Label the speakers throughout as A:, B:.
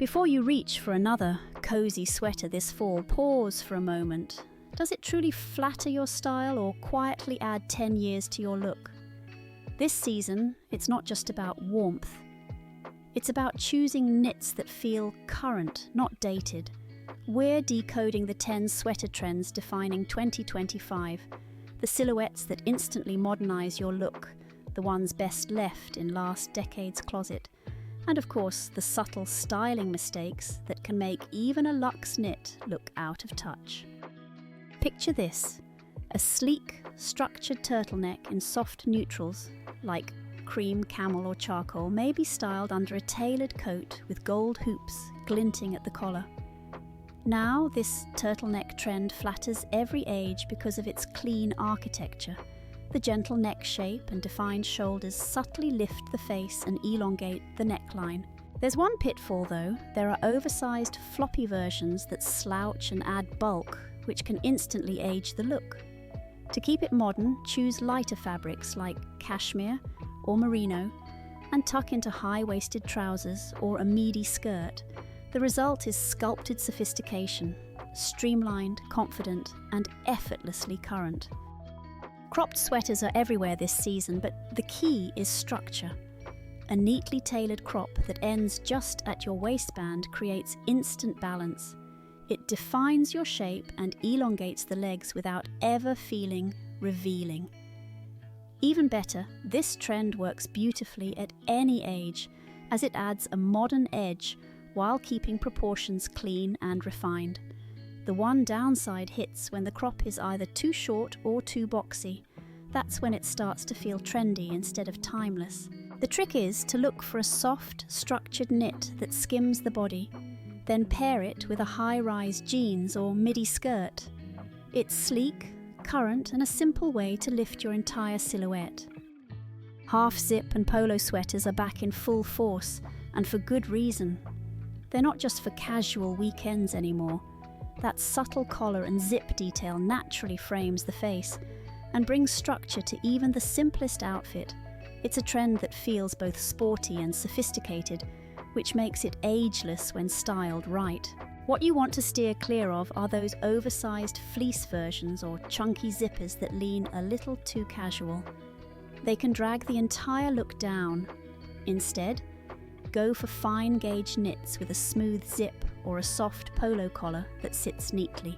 A: Before you reach for another cozy sweater this fall, pause for a moment. Does it truly flatter your style or quietly add 10 years to your look? This season, it's not just about warmth. It's about choosing knits that feel current, not dated. We're decoding the 10 sweater trends defining 2025, the silhouettes that instantly modernize your look, the ones best left in last decade's closet, and of course the subtle styling mistakes that can make even a luxe knit look out of touch. Picture this, a sleek, structured turtleneck in soft neutrals like cream, camel or charcoal may be styled under a tailored coat with gold hoops glinting at the collar. Now this turtleneck trend flatters every age because of its clean architecture. The gentle neck shape and defined shoulders subtly lift the face and elongate the neckline. There's one pitfall though, there are oversized floppy versions that slouch and add bulk, which can instantly age the look. To keep it modern, choose lighter fabrics like cashmere or merino and tuck into high-waisted trousers or a midi skirt. The result is sculpted sophistication, streamlined, confident, and effortlessly current. Cropped sweaters are everywhere this season, but the key is structure. A neatly tailored crop that ends just at your waistband creates instant balance. It defines your shape and elongates the legs without ever feeling revealing. Even better, this trend works beautifully at any age, as it adds a modern edge while keeping proportions clean and refined. The one downside hits when the crop is either too short or too boxy. That's when it starts to feel trendy instead of timeless. The trick is to look for a soft, structured knit that skims the body, then pair it with a high-rise jeans or midi skirt. It's sleek, current, and a simple way to lift your entire silhouette. Half-zip and polo sweaters are back in full force, and for good reason. They're not just for casual weekends anymore. That subtle collar and zip detail naturally frames the face and brings structure to even the simplest outfit. It's a trend that feels both sporty and sophisticated, which makes it ageless when styled right. What you want to steer clear of are those oversized fleece versions or chunky zippers that lean a little too casual. They can drag the entire look down. Instead, go for fine gauge knits with a smooth zip or a soft polo collar that sits neatly.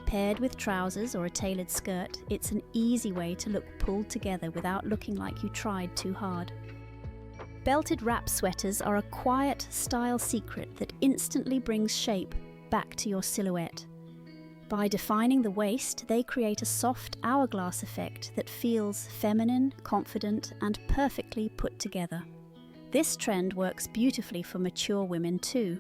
A: Paired with trousers or a tailored skirt, it's an easy way to look pulled together without looking like you tried too hard. Belted wrap sweaters are a quiet style secret that instantly brings shape back to your silhouette. By defining the waist, they create a soft hourglass effect that feels feminine, confident, and perfectly put together. This trend works beautifully for mature women too,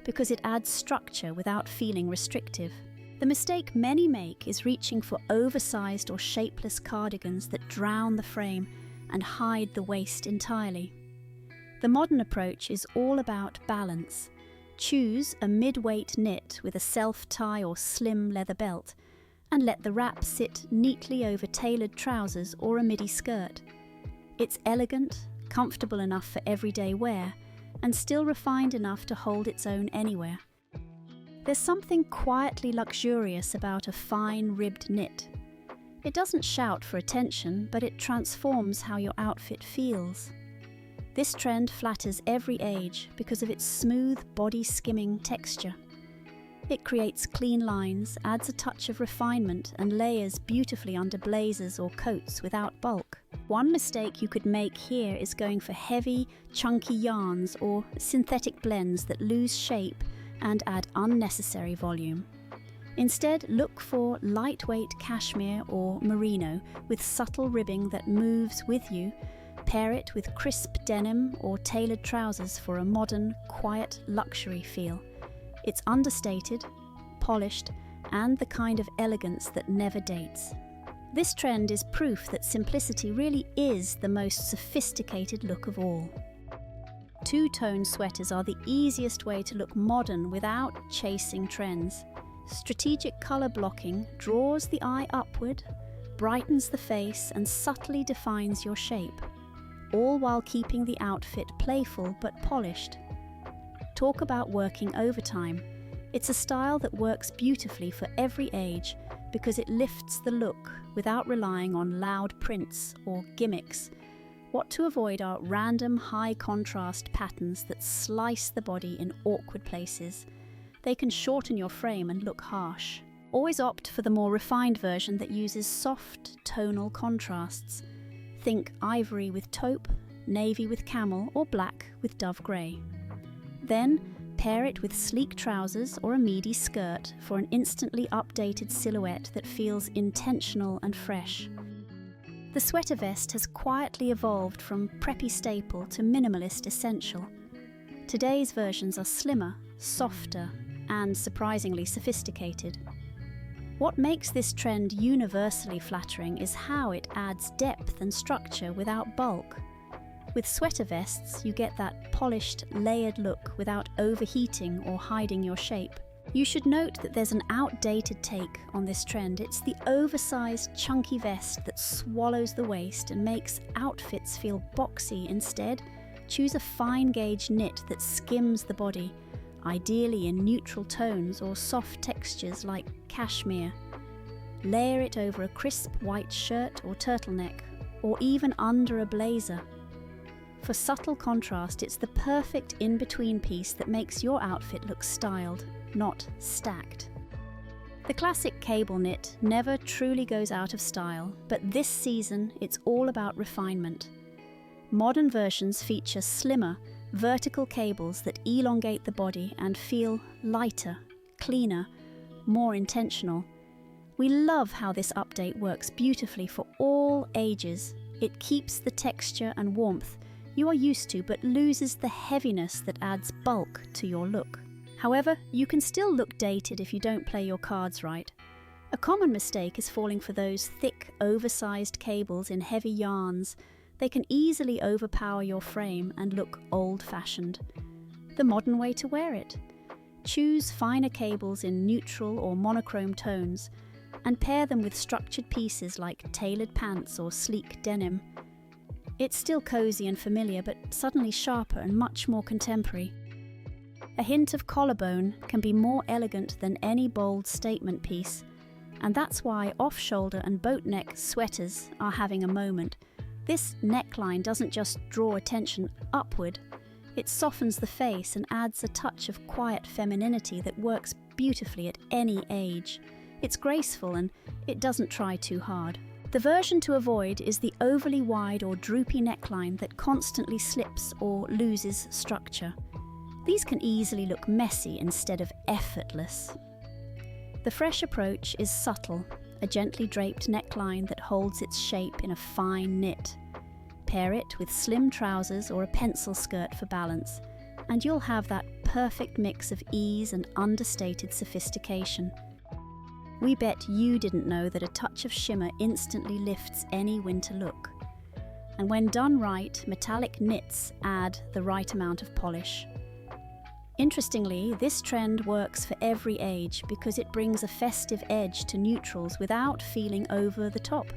A: because it adds structure without feeling restrictive. The mistake many make is reaching for oversized or shapeless cardigans that drown the frame and hide the waist entirely. The modern approach is all about balance. Choose a mid-weight knit with a self-tie or slim leather belt, and let the wrap sit neatly over tailored trousers or a midi skirt. It's elegant, comfortable enough for everyday wear, and still refined enough to hold its own anywhere. There's something quietly luxurious about a fine ribbed knit. It doesn't shout for attention, but it transforms how your outfit feels. This trend flatters every age because of its smooth, body-skimming texture. It creates clean lines, adds a touch of refinement, and layers beautifully under blazers or coats without bulk. One mistake you could make here is going for heavy, chunky yarns or synthetic blends that lose shape and add unnecessary volume. Instead, look for lightweight cashmere or merino with subtle ribbing that moves with you. Pair it with crisp denim or tailored trousers for a modern, quiet luxury feel. It's understated, polished, and the kind of elegance that never dates. This trend is proof that simplicity really is the most sophisticated look of all. Two-tone sweaters are the easiest way to look modern without chasing trends. Strategic color blocking draws the eye upward, brightens the face, and subtly defines your shape, all while keeping the outfit playful but polished. talk about working overtime. It's a style that works beautifully for every age because it lifts the look without relying on loud prints or gimmicks. What to avoid are random high contrast patterns that slice the body in awkward places. They can shorten your frame and look harsh. Always opt for the more refined version that uses soft tonal contrasts. Think ivory with taupe, navy with camel, or black with dove grey. Then pair it with sleek trousers or a midi skirt for an instantly updated silhouette that feels intentional and fresh. The sweater vest has quietly evolved from preppy staple to minimalist essential. Today's versions are slimmer, softer, and surprisingly sophisticated. What makes this trend universally flattering is how it adds depth and structure without bulk. With sweater vests, you get that polished, layered look without overheating or hiding your shape. You should note that there's an outdated take on this trend. It's the oversized, chunky vest that swallows the waist and makes outfits feel boxy instead. Choose a fine gauge knit that skims the body, ideally in neutral tones or soft textures like cashmere. Layer it over a crisp white shirt or turtleneck, or even under a blazer. For subtle contrast, it's the perfect in-between piece that makes your outfit look styled, not stacked. The classic cable knit never truly goes out of style, but this season it's all about refinement. Modern versions feature slimmer, vertical cables that elongate the body and feel lighter, cleaner, more intentional. We love how this update works beautifully for all ages. It keeps the texture and warmth you are used to, but loses the heaviness that adds bulk to your look. However, you can still look dated if you don't play your cards right. A common mistake is falling for those thick, oversized cables in heavy yarns. They can easily overpower your frame and look old-fashioned. The modern way to wear it. Choose finer cables in neutral or monochrome tones and pair them with structured pieces like tailored pants or sleek denim. It's still cozy and familiar, but suddenly sharper and much more contemporary. A hint of collarbone can be more elegant than any bold statement piece, and that's why off-shoulder and boat neck sweaters are having a moment. This neckline doesn't just draw attention upward, it softens the face and adds a touch of quiet femininity that works beautifully at any age. It's graceful and it doesn't try too hard. The version to avoid is the overly wide or droopy neckline that constantly slips or loses structure. These can easily look messy instead of effortless. The fresh approach is subtle, a gently draped neckline that holds its shape in a fine knit. Pair it with slim trousers or a pencil skirt for balance, and you'll have that perfect mix of ease and understated sophistication. We bet you didn't know that a touch of shimmer instantly lifts any winter look. And when done right, metallic knits add the right amount of polish. Interestingly, this trend works for every age because it brings a festive edge to neutrals without feeling over the top.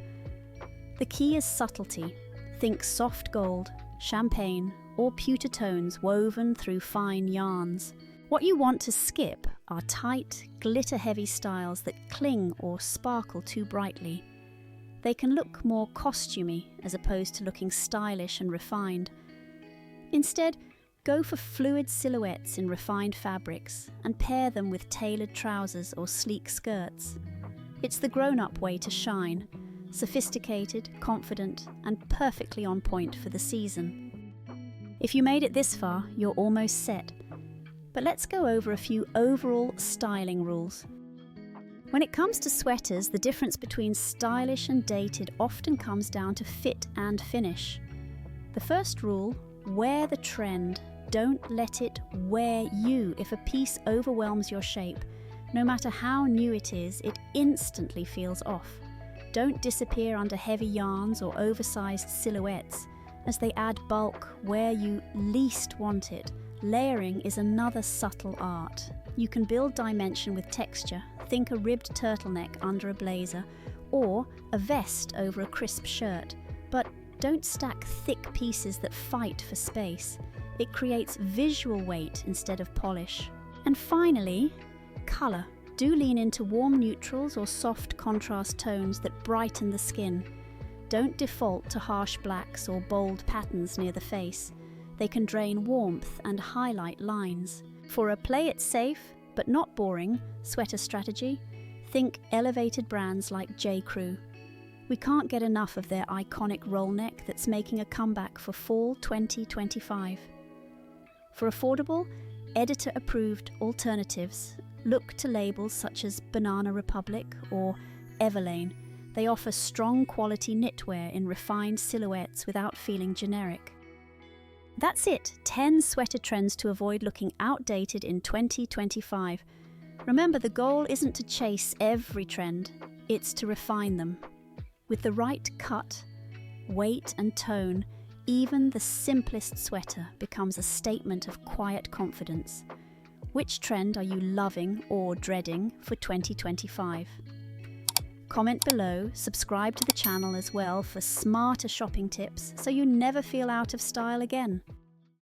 A: The key is subtlety. Think soft gold, champagne, or pewter tones woven through fine yarns. What you want to skip are tight, glitter-heavy styles that cling or sparkle too brightly. They can look more costumey as opposed to looking stylish and refined. Instead, go for fluid silhouettes in refined fabrics and pair them with tailored trousers or sleek skirts. It's the grown-up way to shine, sophisticated, confident, and perfectly on point for the season. If you made it this far, you're almost set. But let's go over a few overall styling rules. When it comes to sweaters, the difference between stylish and dated often comes down to fit and finish. The first rule, wear the trend. Don't let it wear you. If a piece overwhelms your shape, no matter how new it is, it instantly feels off. Don't disappear under heavy yarns or oversized silhouettes, as they add bulk where you least want it. Layering is another subtle art. You can build dimension with texture. Think a ribbed turtleneck under a blazer, or a vest over a crisp shirt. But don't stack thick pieces that fight for space. It creates visual weight instead of polish. And finally, colour. Do lean into warm neutrals or soft contrast tones that brighten the skin. Don't default to harsh blacks or bold patterns near the face. They can drain warmth and highlight lines. For a play it safe, but not boring, sweater strategy, think elevated brands like J.Crew. We can't get enough of their iconic roll neck that's making a comeback for fall 2025. For affordable, editor-approved alternatives, look to labels such as Banana Republic or Everlane. They offer strong quality knitwear in refined silhouettes without feeling generic. That's it, 10 sweater trends to avoid looking outdated in 2025. Remember, the goal isn't to chase every trend, it's to refine them. With the right cut, weight and tone, even the simplest sweater becomes a statement of quiet confidence. Which trend are you loving or dreading for 2025? Comment below, subscribe to the channel as well for smarter shopping tips so you never feel out of style again.